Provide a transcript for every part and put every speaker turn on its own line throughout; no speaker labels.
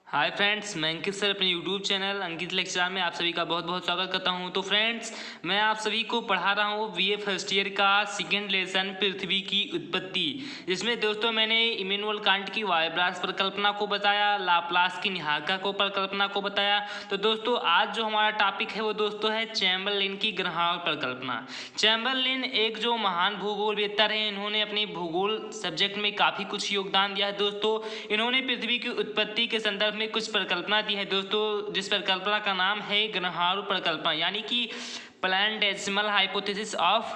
Hi friends, मैं अंकित sir अपने YouTube channel अंकित lecture में आप सभी का बहुत बहुत स्वागत करता हूं। तो फ्रेंड्स, मैं आप सभी को पढ़ा रहा हूं बीए फर्स्ट ईयर का सेकेंड लेसन पृथ्वी की उत्पत्ति, जिसमें दोस्तों मैंने इमैनुअल कांट की वायब्रास परिकल्पना को बताया, लाप्लास की निहारिका को परिकल्पना को बताया। तो दोस्तों आज जो हमारा टॉपिक है वो दोस्तों है चैम्बरलेन की ग्रहाण परिकल्पना। चैम्बरलेन एक जो महान भूगोलवेत्ता रहे, इन्होंने अपने भूगोल सब्जेक्ट में काफ़ी कुछ योगदान दिया है दोस्तों। इन्होंने पृथ्वी की उत्पत्ति के संदर्भ में कुछ परिकल्पना दी है दोस्तों, जिस परिकल्पना का नाम है ग्रहाणु परिकल्पना, यानी कि प्लैनेटेसिमल हाइपोथेसिस ऑफ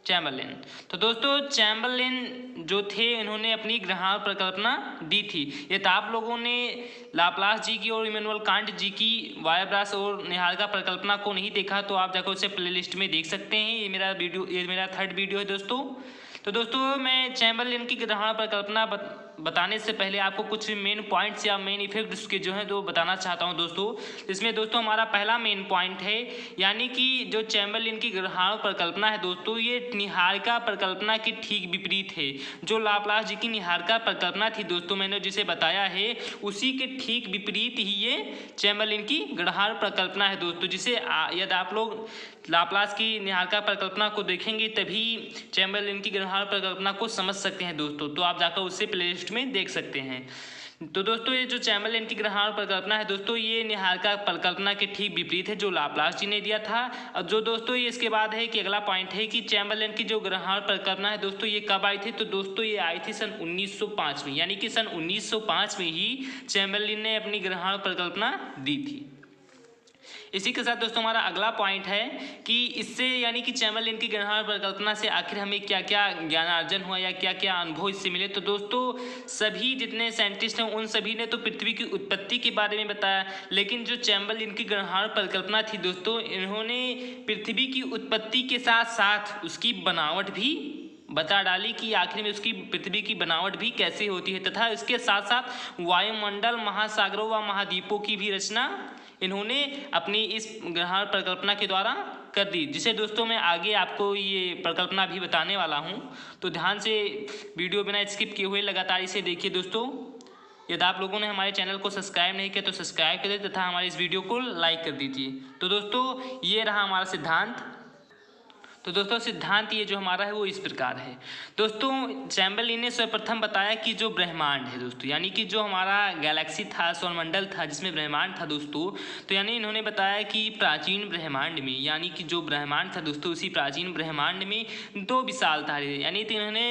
चैम्बरलेन। तो दोस्तों चैम्बरलेन जो थे, इन्होंने अपनी ग्रहाणु परिकल्पना दी थी। ये तो आप लोगों ने लाप्लास जी की और इमैनुअल कांट जी की वायब्रास और निहारिका परिकल्पना को नहीं देखा तो आप जाकर उसे प्लेलिस्ट में देख सकते हैं। ये मेरा थर्ड वीडियो है दोस्तों। तो दोस्तों मैं चैम्बरलेन की ग्रहाण परिकल्पना बताने से पहले आपको कुछ मेन पॉइंट्स या मेन इफेक्ट उसके जो है तो बताना चाहता हूं दोस्तों। इसमें दोस्तों हमारा पहला मेन पॉइंट है, यानी कि जो चैम्बरलेन की ग्रहाण परिकल्पना है दोस्तों, ये निहारिका परिकल्पना की ठीक विपरीत है। जो लाप्लास जी की निहारिका परिकल्पना थी दोस्तों, मैंने जिसे बताया है, उसी के ठीक विपरीत ही ये चैम्बरलेन की ग्रहाण परिकल्पना है दोस्तों। जिसे यदि आप लोग लाप्लास की निहारिका परिकल्पना को देखेंगे तभी चैम्बरलेन की ग्रहाण परिकल्पना को समझ सकते हैं दोस्तों। तो आप जाकर उससे प्लेलिस्ट में देख सकते हैं। तो दोस्तों ये जो चैम्बरलेन की ग्रहाण परिकल्पना है दोस्तों, ये निहारिका परिकल्पना के ठीक विपरीत है जो लाप्लास जी ने दिया था। और जो दोस्तों ये इसके बाद है कि अगला पॉइंट है कि चैम्बरलेन की जो ग्रहाण परिकल्पना है दोस्तों, ये कब आई थी? तो दोस्तों ये आई थी सन 1905 में, यानी कि सन 1905 में ही चैम्बरलेन ने अपनी ग्रहाण परिकल्पना दी थी। इसी के साथ दोस्तों हमारा अगला पॉइंट है कि इससे यानी कि चैम्बरलेन की ग्रहाण परिकल्पना से आखिर हमें क्या क्या ज्ञानार्जन हुआ या क्या क्या अनुभव इससे मिले। तो दोस्तों सभी जितने साइंटिस्ट हैं उन सभी ने तो पृथ्वी की उत्पत्ति के बारे में बताया, लेकिन जो चैम्बरलेन की ग्रहाण परिकल्पना थी दोस्तों, इन्होंने पृथ्वी की उत्पत्ति के साथ साथ उसकी बनावट भी बता डाली कि आखिर में उसकी पृथ्वी की बनावट भी कैसे होती है, तथा इसके साथ साथ वायुमंडल, महासागरों व महाद्वीपों की भी रचना इन्होंने अपनी इस ग्रहाण परिकल्पना के द्वारा कर दी, जिसे दोस्तों मैं आगे आपको ये परिकल्पना भी बताने वाला हूँ। तो ध्यान से वीडियो बिना स्किप किए हुए लगातार इसे देखिए दोस्तों। यदि आप लोगों ने हमारे चैनल को सब्सक्राइब नहीं किया तो सब्सक्राइब कर दें तथा हमारे इस वीडियो को लाइक कर दीजिए। तो दोस्तों ये रहा हमारा सिद्धांत। तो दोस्तों सिद्धांत ये जो हमारा है वो इस प्रकार है दोस्तों। चैम्बरलेन ने सर्वप्रथम बताया कि जो ब्रह्मांड है दोस्तों, यानी कि जो हमारा गैलेक्सी था, सौरमंडल था जिसमें ब्रह्मांड था दोस्तों, तो यानी इन्होंने बताया कि प्राचीन ब्रह्मांड में, यानी कि जो ब्रह्मांड था दोस्तों, उसी प्राचीन ब्रह्मांड में दो विशाल तारे, यानी कि इन्होंने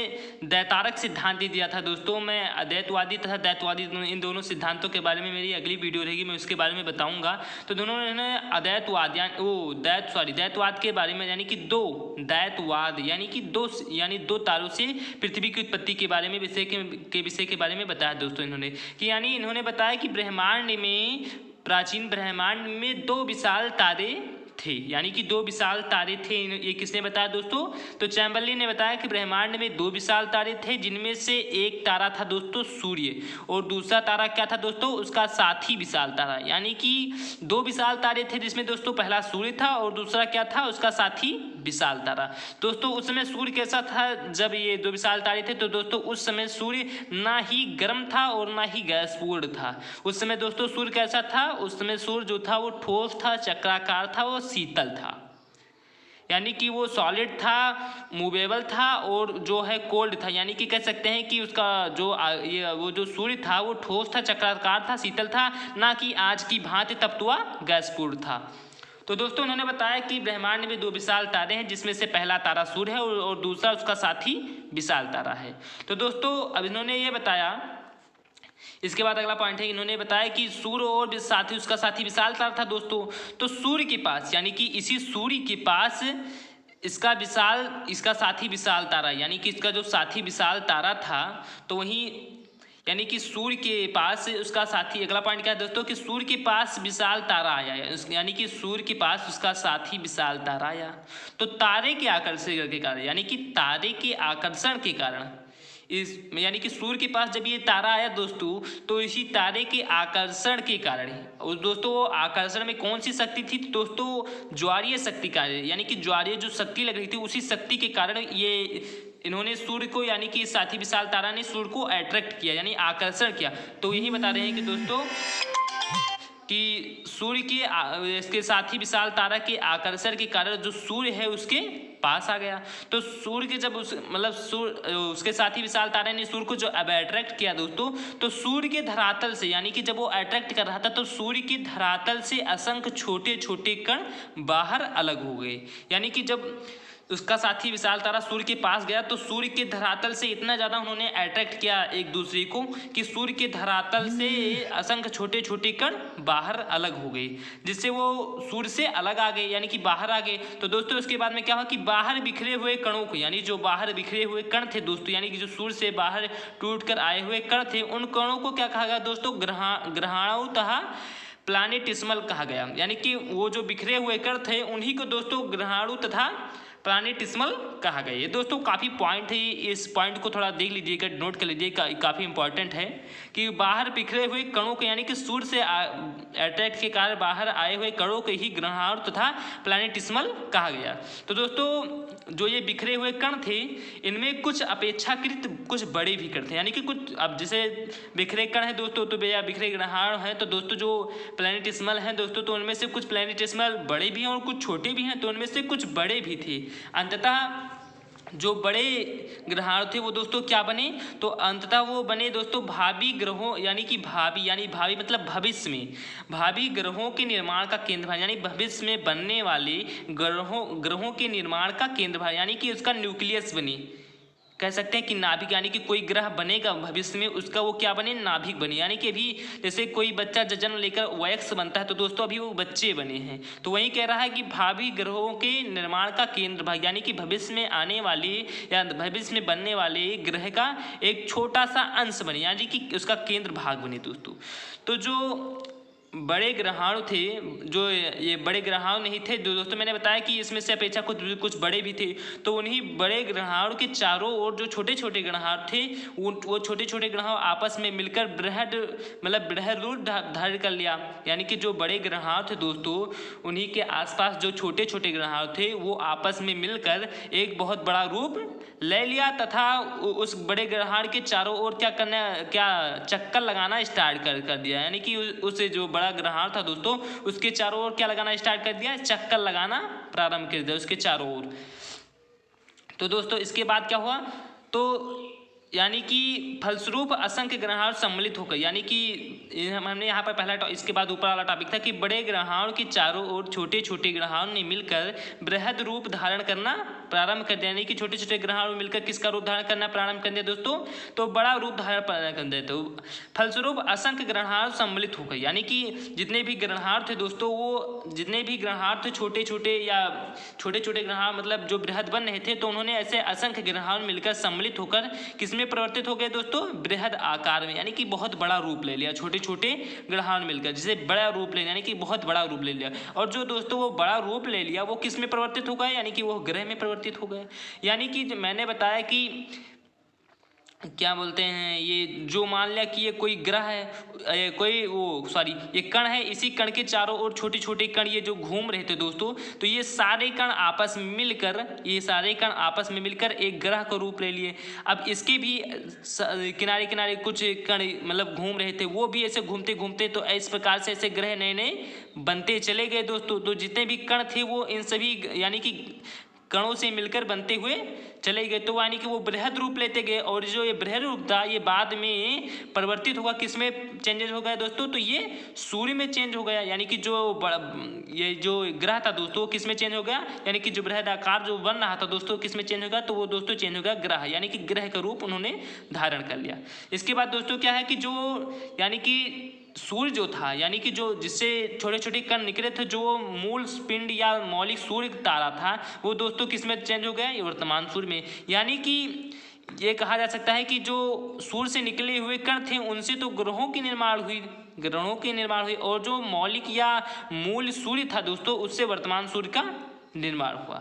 दैतारक सिद्धांत दिया था दोस्तों। मैं अद्वैतवादी तथा दैतवादी इन दोनों सिद्धांतों के बारे में मेरी अगली वीडियो रहेगी, मैं उसके बारे में बताऊँगा। तो दोनों ने अद्वैतवाद दैतवाद के बारे में, यानी कि दो दैतवाद यानी कि दो तारों से पृथ्वी की उत्पत्ति के बारे में विषय के बारे में बताया दोस्तों इन्होंने, कि यानी इन्होंने बताया कि ब्रह्मांड में, प्राचीन ब्रह्मांड में दो विशाल तारे थे, यानी कि दो विशाल तारे थे। ये किसने बताया दोस्तों? तो चैम्बरलेन ने बताया कि ब्रह्मांड में दो विशाल तारे थे, जिनमें से एक तारा था दोस्तों सूर्य, और दूसरा तारा क्या था दोस्तों? उसका साथी विशाल तारा। यानी कि दो विशाल तारे थे जिसमें दोस्तों पहला सूर्य था और दूसरा क्या था? उसका साथी विशाल तारा। दोस्तों उस समय सूर्य कैसा था जब ये दो विशाल तारे थे? तो दोस्तों उस समय सूर्य ना ही गर्म था और ना ही गैसपूर्ण था। उस समय दोस्तों सूर्य कैसा था? उस समय सूर्य जो था वो ठोस था, चक्राकार था, वो शीतल था, यानी कि वो सॉलिड था, मूवेबल था, और जो है कोल्ड था। यानी कि कह सकते हैं कि उसका वो जो सूर्य था वो ठोस था, चक्राकार था, शीतल था, ना कि आज की भांति तप्त हुआ गैसपूर्ण था। तो दोस्तों उन्होंने बताया कि ब्रह्मांड में दो विशाल तारे हैं, जिसमें से पहला तारा सूर्य है और दूसरा उसका साथी विशाल तारा है। तो दोस्तों अब इन्होंने ये बताया, इसके बाद अगला पॉइंट है, इन्होंने बताया कि सूर्य और उसका साथी विशाल तारा था दोस्तों। तो सूर्य के पास, यानी कि इसी सूर्य के पास इसका साथी विशाल तारा, यानी कि इसका जो साथी विशाल तारा था, तो वहीं यानी कि सूर्य के पास उसका साथी, अगला पॉइंट क्या है दोस्तों कि सूर्य के पास विशाल तारा आया, यानी कि सूर्य के पास उसका साथी विशाल तारा आया। तो तारे के आकर्षण के कारण, यानी कि तारे के आकर्षण के कारण यानी कि सूर्य के पास जब ये तारा आया दोस्तों, तो इसी तारे के आकर्षण के कारण और दोस्तों वो आकर्षण में कौन सी शक्ति थी? दोस्तों ज्वारीय शक्ति कार्य, यानी कि ज्वारीय जो शक्ति लग रही थी, उसी शक्ति के कारण ये इन्होंने सूर्य को यानी कि साथी विशाल तारा ने सूर्य को अट्रैक्ट किया यानी आकर्षण किया। तो यही बता रहे हैं कि दोस्तों कि सूर्य के इसके साथी विशाल तारा के आकर्षण के कारण जो सूर्य है उसके पास आ गया। तो सूर्य के जब उसके साथी विशाल तारा ने सूर्य को जो अब अट्रैक्ट किया दोस्तों, तो सूर्य के धरातल से यानी कि जब वो अट्रैक्ट कर रहा था तो सूर्य के धरातल से असंख्य छोटे छोटे कण बाहर अलग हो गए। यानी कि जब उसका साथी विशाल तारा सूर्य के पास गया तो सूर्य के धरातल से इतना ज़्यादा उन्होंने अट्रैक्ट किया एक दूसरे को कि सूर्य के धरातल से असंख्य छोटे छोटे कण बाहर अलग हो गए, जिससे वो सूर्य से अलग आ गए यानी कि बाहर आ गए। तो दोस्तों उसके बाद में क्या हुआ कि बाहर बिखरे हुए कणों को यानी जो बाहर बिखरे हुए कण थे दोस्तों, यानी कि जो सूर्य से बाहर टूट कर आए हुए कण थे, उन कणों को क्या कहा गया दोस्तों, ग्रहाणु तथा प्लानेटिस्मल कहा गया। यानी कि वो जो बिखरे हुए कण थे उन्हीं को दोस्तों ग्रहाणु तथा प्लानेटिस्मल कहा गया। ये दोस्तों काफ़ी पॉइंट है, इस पॉइंट को थोड़ा देख लीजिएगा, नोट कर लीजिएगा, काफ़ी इंपॉर्टेंट है कि बाहर बिखरे हुए कणों को यानी कि सूर्य से अट्रैक्ट के कारण बाहर आए हुए कणों को ही ग्रहाणु तथा प्लानेटिस्मल कहा गया। तो दोस्तों जो ये बिखरे हुए कण थे इनमें कुछ अपेक्षाकृत कुछ बड़े भी कण थे, यानी कि कुछ अब जैसे बिखरे कण है दोस्तों तो भैया बिखरे ग्रहाणु है, तो दोस्तों जो प्लानेटिस्मल हैं दोस्तों तो उनमें से कुछ प्लानेटिस्मल बड़े भी हैं और कुछ छोटे भी हैं, तो उनमें से कुछ बड़े भी थे। अंततः जो बड़े ग्रहाणु थे वो दोस्तों क्या बने, तो अंततः वो बने दोस्तों भावी ग्रहों यानी कि भावी मतलब भविष्य में भावी ग्रहों के निर्माण का केंद्र यानी भविष्य में बनने वाले ग्रहों के निर्माण का केंद्र यानी कि उसका न्यूक्लियस बने। कह सकते हैं कि नाभिक, यानी कि कोई ग्रह बनेगा भविष्य में उसका वो क्या बने, नाभिक बने। यानी कि अभी जैसे कोई बच्चा जन्म लेकर वयस्क बनता है तो दोस्तों अभी वो बच्चे बने हैं, तो वही कह रहा है कि भावी ग्रहों के निर्माण का केंद्र भाग यानी कि भविष्य में आने वाले या भविष्य में बनने वाले ग्रह का एक छोटा सा अंश बने यानी कि उसका केंद्र भाग बने दोस्तों। तो जो बड़े ग्रहाणु थे, जो ये बड़े ग्रहाणु नहीं थे दोस्तों, मैंने बताया कि इसमें से अपेक्षा कुछ बड़े भी थे, तो उन्हीं बड़े ग्रहाणु के चारों ओर जो छोटे छोटे ग्रहाणु थे वो छोटे छोटे ग्रहाणु आपस में मिलकर बृहद रूप धारण कर लिया। यानी कि जो बड़े ग्रहाणु थे दोस्तों उन्हीं के आसपास जो छोटे छोटे ग्रहाणु थे वो आपस में मिलकर एक बहुत बड़ा रूप ले लिया तथा उस बड़े ग्रहाणु के चारों ओर क्या चक्कर लगाना स्टार्ट कर दिया। यानी कि उसे जो बड़ा ग्रहाणु था दोस्तों उसके चारों ओर क्या लगाना स्टार्ट कर दिया, चक्कर लगाना प्रारंभ कर दिया उसके चारों ओर। तो दोस्तों इसके बाद क्या हुआ, तो यानी कि फलस्वरूप असंख्य ग्रहाणु सम्मिलित होकर, यानी कि हमने यहाँ पर पहला इसके बाद ऊपर वाला टॉपिक था कि बड़े ग्रहाणु के चारों ओर छोटे छोटे ग्रहाणु ने मिलकर बृहद रूप धारण करना प्रारंभ कर दिया। यानी कि छोटे छोटे ग्रहाणु मिलकर किसका रूप धारण करना प्रारंभ कर दिया दोस्तों, तो बड़ा रूप धारण कर दिया। तो फलस्वरूप असंख्य ग्रहाणु सम्मिलित हो गए, यानी कि जितने भी ग्रहाणु थे दोस्तों वो जितने भी ग्रहाणु थे छोटे छोटे ग्रहाणु मतलब जो बृहद बन रहे थे, तो उन्होंने ऐसे असंख्य ग्रहाणु मिलकर सम्मिलित होकर किसमें परिवर्तित हो गए दोस्तों, बृहद आकार में, यानी कि बहुत बड़ा रूप ले लिया। छोटे छोटे ग्रहाणु मिलकर जिसे बड़ा रूप ले लिया यानी कि बहुत बड़ा रूप ले लिया। और जो दोस्तों वो बड़ा रूप ले लिया वो किस में परिवर्तित हो गए, यानी कि वो ग्रह में परिवर्तित हो गए। यानी कि मैंने बताया कि क्या बोलते हैं, ये जो मान लिया कि ये कोई ग्रह है, ये कण है, इसी कण के चारों ओर छोटे छोटे कण ये जो घूम रहे थे दोस्तों, तो ये सारे कण आपस में मिलकर एक ग्रह का रूप ले लिए। अब इसके भी किनारे किनारे कुछ कण मतलब घूम रहे थे, वो भी ऐसे घूमते घूमते तो इस प्रकार से ऐसे ग्रह नए नए बनते चले गए दोस्तों। तो जितने भी कण थे वो इन सभी यानी कि कणों से मिलकर बनते हुए चले गए, तो यानी कि वो बृहद रूप लेते गए। और जो ये बृहद रूप था ये बाद में परिवर्तित होगा, किसमें चेंजेस हो गया दोस्तों, तो ये सूर्य में चेंज हो गया। यानी कि ये जो ग्रह था दोस्तों किस में चेंज हो गया, यानी कि जो बृहद आकार जो बन रहा था दोस्तों किस में चेंज हो गया, तो वो दोस्तों चेंज हो गया ग्रह, यानी कि ग्रह का रूप उन्होंने धारण कर लिया। इसके बाद दोस्तों क्या है कि जो यानी कि सूर्य जो था, यानी कि जो जिससे छोटे छोटे कण निकले थे, जो मूल पिंड या मौलिक सूर्य तारा था, वो दोस्तों किस में चेंज हो गया, ये वर्तमान सूर्य में। यानी कि ये कहा जा सकता है कि जो सूर्य से निकले हुए कण थे उनसे तो ग्रहों की निर्माण हुई और जो मौलिक या मूल सूर्य था दोस्तों उससे वर्तमान सूर्य का निर्माण हुआ।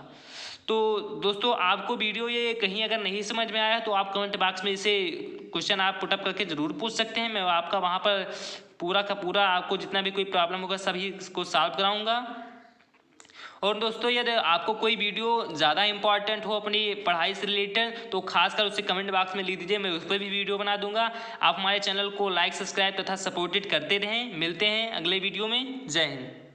तो दोस्तों आपको वीडियो ये कहीं अगर नहीं समझ में आया तो आप कमेंट बॉक्स में इसे क्वेश्चन आप पुटअप करके ज़रूर पूछ सकते हैं। मैं आपका वहाँ पर पूरा का पूरा आपको जितना भी कोई प्रॉब्लम होगा सभी को सॉल्व कराऊंगा। और दोस्तों यदि आपको कोई वीडियो ज़्यादा इंपॉर्टेंट हो अपनी पढ़ाई से रिलेटेड तो खासकर उसे कमेंट बॉक्स में लिख दीजिए, मैं उस पर भी वीडियो बना दूंगा। आप हमारे चैनल को लाइक, सब्सक्राइब तथा सपोर्टेड करते रहें। मिलते हैं अगले वीडियो में। जय हिंद।